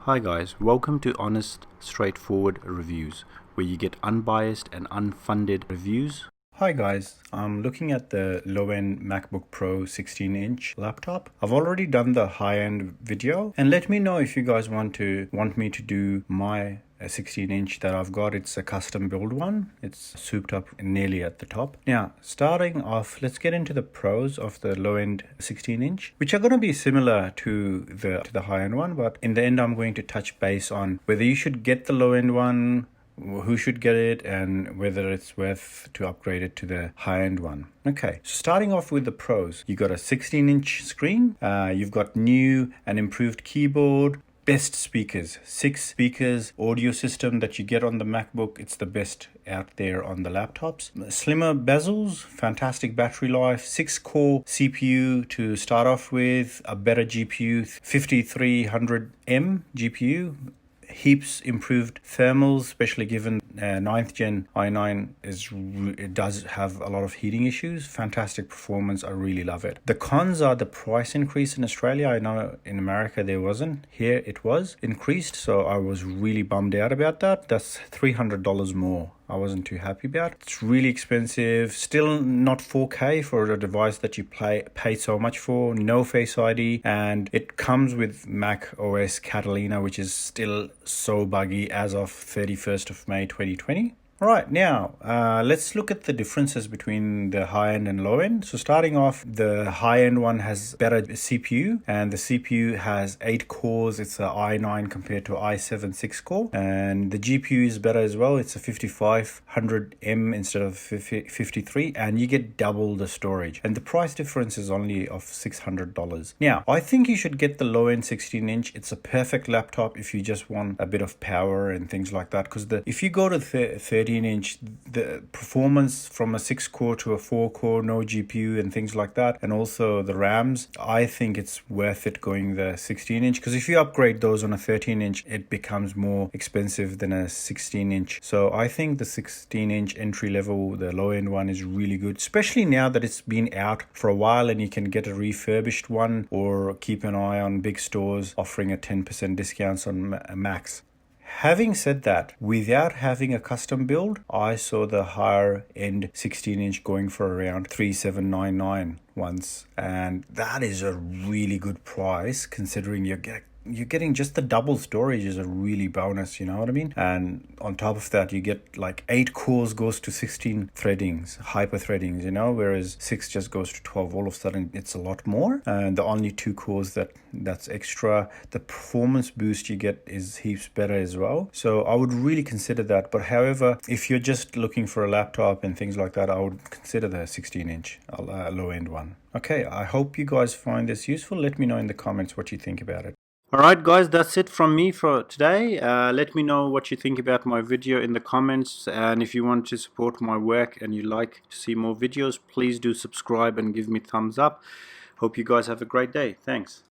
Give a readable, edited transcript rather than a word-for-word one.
Hi guys, welcome to Honest, Straightforward Reviews, where you get unbiased and unfunded reviews. Hi guys, I'm looking at the low-end MacBook Pro 16-inch laptop. I've already done the high-end video, and let me know if you guys want me to do my 16-inch that I've got. It's a custom build one. It's souped up nearly at the top. Now, starting off, let's get into the pros of the low-end 16-inch, which are going to be similar to the high-end one, but in the end, I'm going to touch base on whether you should get the low-end one, who should get it, and whether it's worth to upgrade it to the high-end one. Okay, so starting off with the pros, you got a 16-inch screen, you've got new and improved keyboard, best speakers, 6 speakers, audio system that you get on the MacBook. It's the best out there on the laptops. Slimmer bezels, fantastic battery life, 6-core CPU to start off with, a better GPU, 5300M GPU, heaps improved thermals, especially given 9th gen i9 it does have a lot of heating issues. Fantastic performance. I really love it. The cons are the price increase in Australia. I know in America there wasn't. Here it was increased, so I was really bummed out about that. That's $300 more. I wasn't too happy about. It's really expensive. Still not 4K for a device that you pay so much for. No Face ID, and it comes with Mac OS Catalina, which is still so buggy as of 31st of May 2020. All right, now let's look at the differences between the high-end and low-end. So starting off, the high-end one has better CPU, and the CPU has 8 cores. It's a i9 compared to i7 6-core, and the GPU is better as well. It's a 5500M instead of 53, and you get double the storage, and the price difference is only of $600. Now, I think you should get the low-end 16-inch. It's a perfect laptop if you just want a bit of power and things like that, because if you go to 13-inch, the performance from a 6-core to a 4-core, no GPU and things like that, and also the RAMs, I think it's worth it going the 16-inch, because if you upgrade those on a 13-inch, it becomes more expensive than a 16-inch. So I think the 16-inch entry level, the low-end one, is really good, especially now that it's been out for a while and you can get a refurbished one, or keep an eye on big stores offering a 10% discounts on Macs. Having said that, without having a custom build, I saw the higher end 16-inch going for around $3,799 once, and that is a really good price considering you're getting just the double storage is a really bonus, you know what I mean? And on top of that, you get like 8 cores goes to 16 threadings, hyper threadings, you know, whereas 6 just goes to 12. All of a sudden, it's a lot more. And the only 2 cores that's extra. The performance boost you get is heaps better as well. So I would really consider that. But however, if you're just looking for a laptop and things like that, I would consider the 16-inch low-end one. Okay, I hope you guys find this useful. Let me know in the comments what you think about it. Alright guys, that's it from me for today. Let me know what you think about my video in the comments, and if you want to support my work and you like to see more videos, please do subscribe and give me thumbs up. Hope you guys have a great day. Thanks.